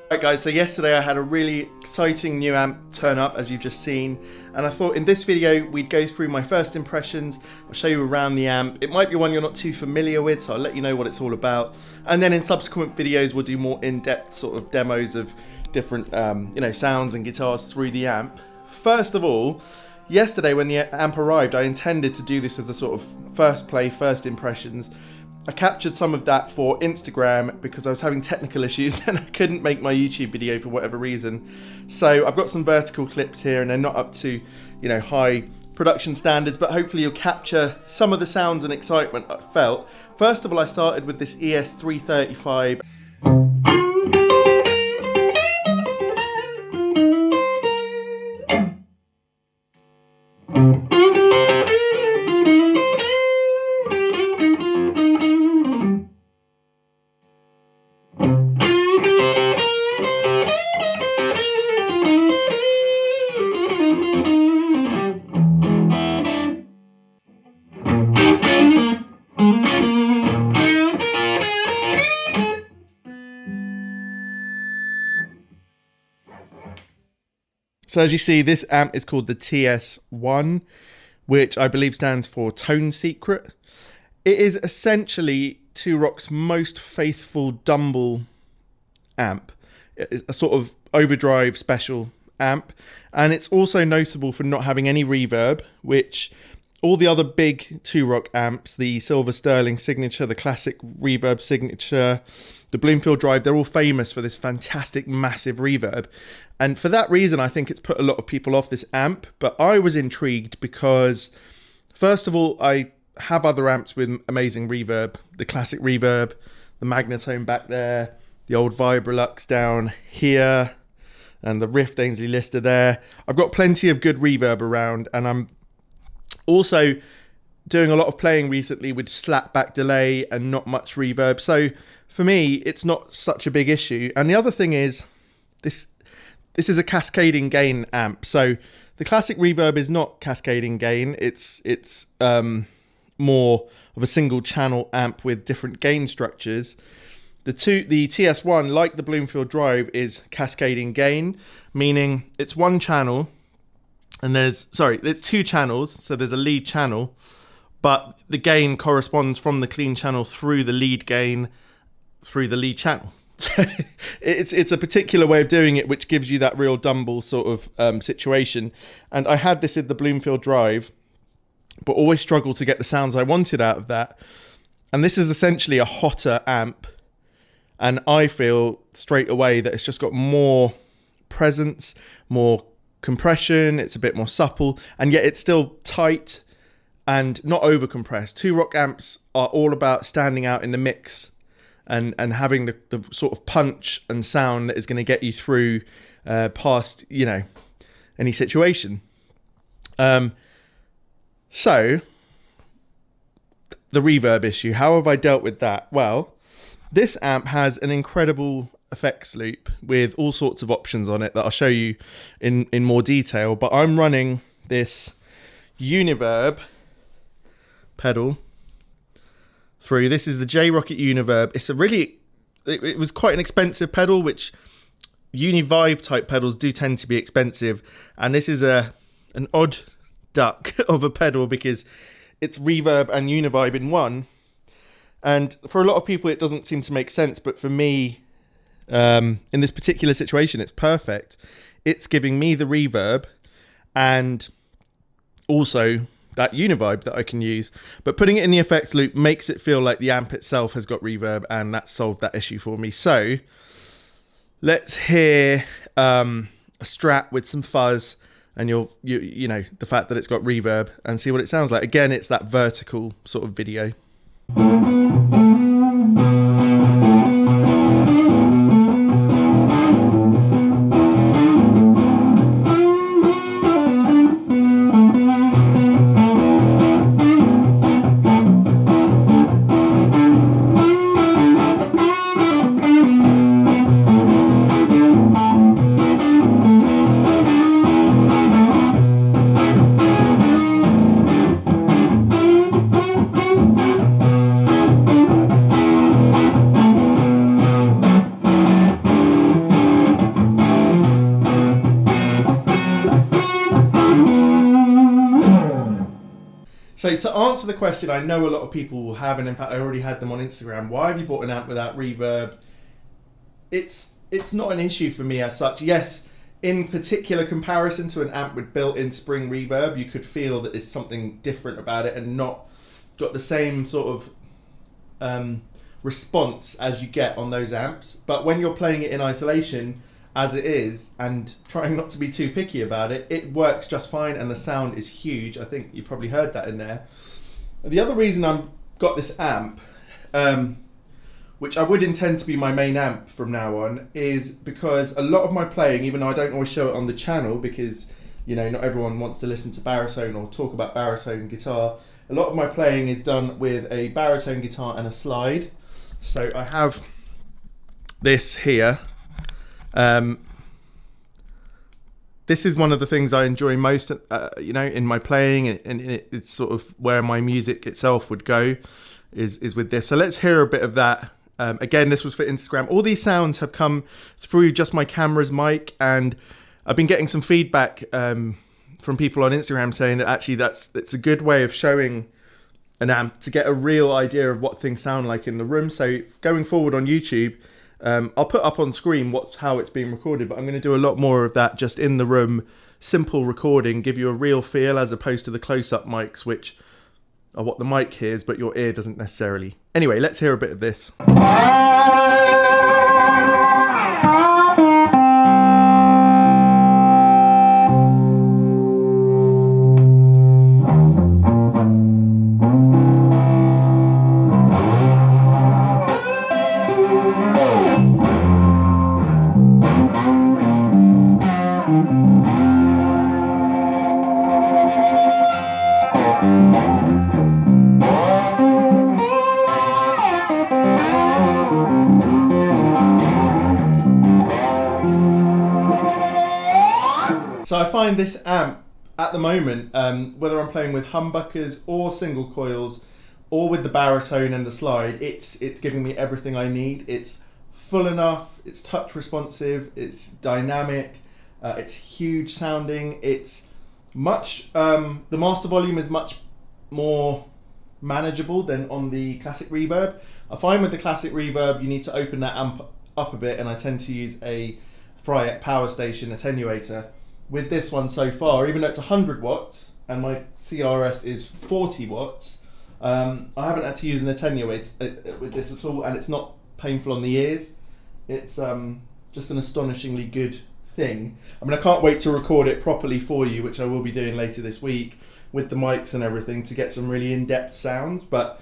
Right guys, so yesterday I had a really exciting new amp turn up, as you've just seen, and I thought in this video we'd go through my first impressions. I'll show you around the amp. It might be one you're not too familiar with, so I'll let you know what it's all about, and then in subsequent videos we'll do more in-depth sort of demos of different sounds and guitars through the amp. First of all, yesterday when the amp arrived, I intended to do this as a sort of first impressions. I captured some of that for Instagram because I was having technical issues and I couldn't make my YouTube video for whatever reason. So I've got some vertical clips here and they're not up to, high production standards, but hopefully you'll capture some of the sounds and excitement I felt. First of all, I started with this ES335. So as you see, this amp is called the TS1, which I believe stands for Tone Secret. It is essentially Two Rock's most faithful Dumble amp. It's a sort of overdrive special amp, and it's also notable for not having any reverb, which all the other big Two Rock amps, the Silver Sterling Signature, the Classic Reverb Signature, the Bloomfield Drive, they're all famous for this fantastic massive reverb. And for that reason, I think it's put a lot of people off this amp. But I was intrigued because, first of all, I have other amps with amazing reverb. The Classic Reverb, the Magnetone back there, the old Vibrolux down here, and the Rift Ainsley Lister there. I've got plenty of good reverb around, and I'm also doing a lot of playing recently with slapback delay and not much reverb. So for me, it's not such a big issue. And the other thing is, this is a cascading gain amp. So the Classic Reverb is not cascading gain. It's more of a single channel amp with different gain structures. The TS1, like the Bloomfield Drive, is cascading gain, meaning it's one channel, and it's two channels. So there's a lead channel, but the gain corresponds from the clean channel through the lead gain through the lead channel. It's a particular way of doing it which gives you that real Dumble sort of situation. And I had this in the Bloomfield Drive, but always struggled to get the sounds I wanted out of that. And this is essentially a hotter amp, and I feel straight away that it's just got more presence, more compression, it's a bit more supple, and yet it's still tight and not over compressed. Two Rock amps are all about standing out in the mix and having the sort of punch and sound that is going to get you through past any situation. So the reverb issue, how have I dealt with that? Well, this amp has an incredible effects loop with all sorts of options on it that I'll show you in more detail, but I'm running this Univerb pedal through. This is the J-Rocket Univerb. It was quite an expensive pedal, which Uni-Vibe type pedals do tend to be expensive, and this is an odd duck of a pedal because it's reverb and Uni-Vibe in one, and for a lot of people it doesn't seem to make sense, but for me, in this particular situation, it's perfect. It's giving me the reverb and also that Uni-Vibe that I can use, but putting it in the effects loop makes it feel like the amp itself has got reverb, and that solved that issue for me. So let's hear a Strat with some fuzz, and you know the fact that it's got reverb, and see what it sounds like. Again, it's that vertical sort of video. So to answer the question, I know a lot of people will have, and in fact I already had them on Instagram, why have you bought an amp without reverb? It's not an issue for me as such. Yes, in particular comparison to an amp with built-in spring reverb, you could feel that there's something different about it and not got the same sort of response as you get on those amps. But when you're playing it in isolation as it is and trying not to be too picky about it, it works just fine and the sound is huge. I think you probably heard that in there. The other reason I've got this amp, which I would intend to be my main amp from now on, is because a lot of my playing, even though I don't always show it on the channel because, you know, not everyone wants to listen to baritone or talk about baritone guitar, a lot of my playing is done with a baritone guitar and a slide. So I have this here. This is one of the things I enjoy most, you know, in my playing, and it's sort of where my music itself would go, is with this. So let's hear a bit of that. Again, this was for Instagram. All these sounds have come through just my camera's mic, and I've been getting some feedback from people on Instagram saying that actually it's a good way of showing an amp to get a real idea of what things sound like in the room. So going forward on YouTube, I'll put up on screen how it's being recorded, but I'm going to do a lot more of that just in the room, simple recording, give you a real feel as opposed to the close-up mics, which are what the mic hears, but your ear doesn't necessarily. Anyway, let's hear a bit of this. So I find this amp at the moment, whether I'm playing with humbuckers or single coils or with the baritone and the slide, it's giving me everything I need. It's full enough, it's touch responsive, it's dynamic, it's huge sounding, it's much, the master volume is much more manageable than on the classic reverb. I find with the classic reverb you need to open that amp up a bit, and I tend to use a Fryette power station attenuator. With this one so far, even though it's 100 watts and my CRS is 40 watts, I haven't had to use an attenuator with this at all, and it's not painful on the ears. It's just an astonishingly good thing. I mean, I can't wait to record it properly for you, which I will be doing later this week with the mics and everything to get some really in-depth sounds. But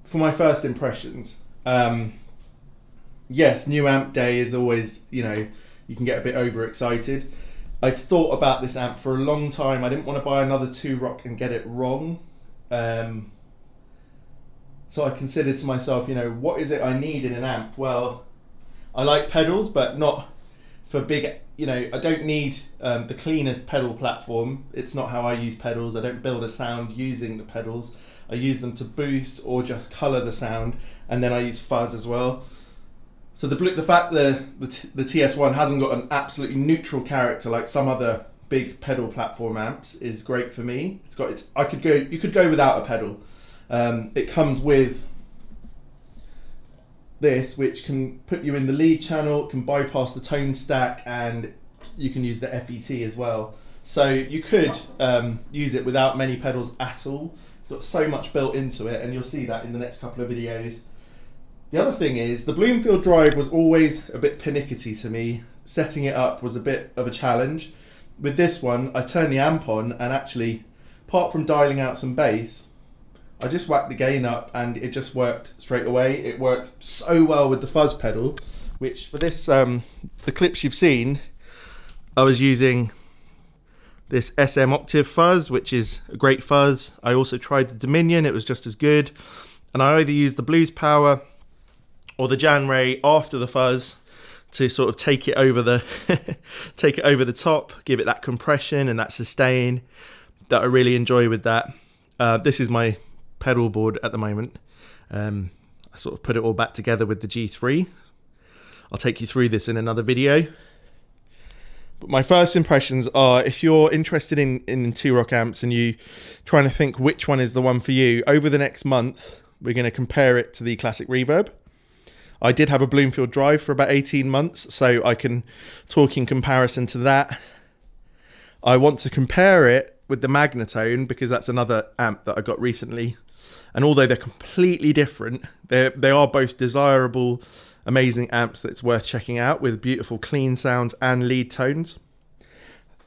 for my first impressions, yes, new amp day is always, you know, you can get a bit overexcited. I thought about this amp for a long time. I didn't want to buy another Two Rock and get it wrong. So I considered to myself, you know, what is it I need in an amp? Well, I like pedals, but not for big, you know, I don't need the cleanest pedal platform. It's not how I use pedals. I don't build a sound using the pedals. I use them to boost or just colour the sound, and then I use fuzz as well. So the fact the TS1 hasn't got an absolutely neutral character like some other big pedal platform amps is great for me. It's got you could go without a pedal. It comes with this, which can put you in the lead channel, can bypass the tone stack, and you can use the FET as well. So you could use it without many pedals at all. It's got so much built into it, and you'll see that in the next couple of videos. The other thing is, the Bloomfield drive was always a bit pernickety to me. Setting it up was a bit of a challenge. With this one, I turned the amp on, and actually, apart from dialing out some bass, I just whacked the gain up and it just worked straight away. It worked so well with the fuzz pedal, which for this, the clips you've seen, I was using this SM Octave fuzz, which is a great fuzz. I also tried the Dominion, it was just as good. And I either used the Blues Power or the Jan Ray after the fuzz to sort of take it over the take it over the top, give it that compression and that sustain that I really enjoy with that. This is my pedal board at the moment. I sort of put it all back together with the G3. I'll take you through this in another video. But my first impressions are, if you're interested in Two Rock amps and you trying to think which one is the one for you, over the next month, we're going to compare it to the Classic Reverb. I did have a Bloomfield Drive for about 18 months, so I can talk in comparison to that. I want to compare it with the Magnatone because that's another amp that I got recently. And although they're completely different, they are both desirable, amazing amps that's worth checking out with beautiful clean sounds and lead tones.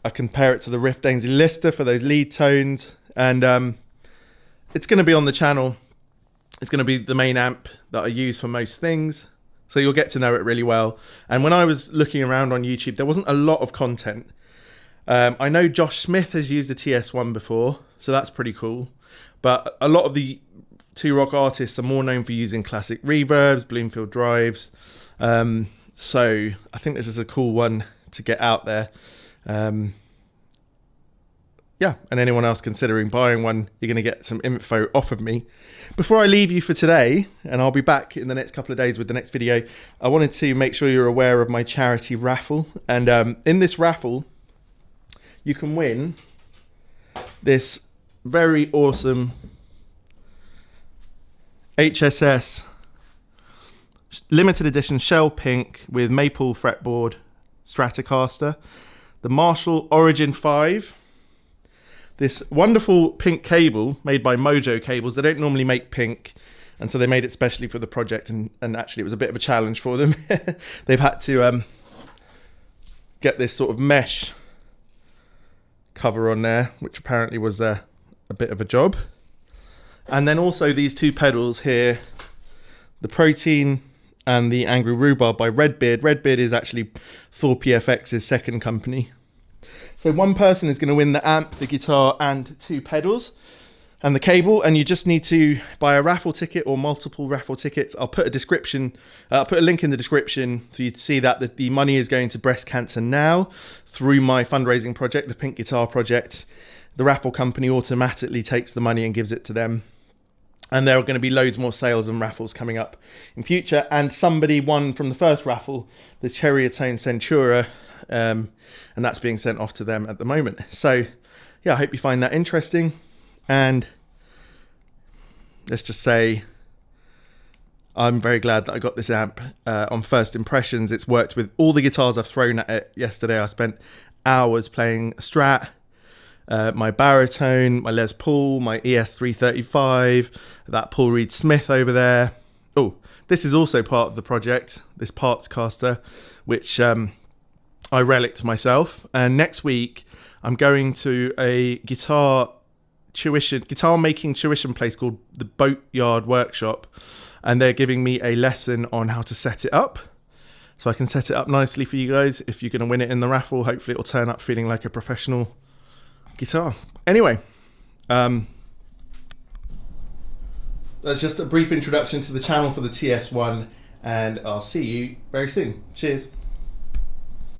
I compare it to the Rift Daisy Lister for those lead tones, and it's going to be on the channel. It's going to be the main amp that I use for most things, so you'll get to know it really well. And when I was looking around on YouTube, there wasn't a lot of content. I know Josh Smith has used the TS1 before, so that's pretty cool. But a lot of the Two Rock artists are more known for using classic reverbs, Bloomfield drives. So I think this is a cool one to get out there. Yeah, and anyone else considering buying one, you're going to get some info off of me. Before I leave you for today, and I'll be back in the next couple of days with the next video, I wanted to make sure you're aware of my charity raffle. And in this raffle, you can win this very awesome HSS limited edition shell pink with maple fretboard Stratocaster, the Marshall Origin 5, this wonderful pink cable made by Mojo Cables. They don't normally make pink, and so they made it specially for the project, and actually it was a bit of a challenge for them. They've had to get this sort of mesh cover on there, which apparently was a bit of a job. And then also these two pedals here, the Protein and the Angry Rhubarb by Redbeard. Redbeard is actually Thor PFX's second company. So one person is going to win the amp, the guitar, and two pedals and the cable, and you just need to buy a raffle ticket or multiple raffle tickets. I'll put a link in the description for you to see that the money is going to breast cancer now through my fundraising project, the Pink Guitar Project. The raffle company automatically takes the money and gives it to them. And there are going to be loads more sales and raffles coming up in future. And somebody won from the first raffle, the Cherryatone Centura, and that's being sent off to them at the moment. So yeah, I hope you find that interesting. And let's just say I'm very glad that I got this amp on first impressions. It's worked with all the guitars I've thrown at it yesterday. I spent hours playing a Strat, my baritone, my Les Paul, my ES335, that Paul Reed Smith over there. Oh, this is also part of the project, this parts caster, which I relicked myself. And next week I'm going to a guitar making tuition place called the Boatyard Workshop, and they're giving me a lesson on how to set it up, so I can set it up nicely for you guys. If you're going to win it in the raffle, hopefully it'll turn up feeling like a professional guitar. Anyway, that's just a brief introduction to the channel for the TS1, and I'll see you very soon. Cheers.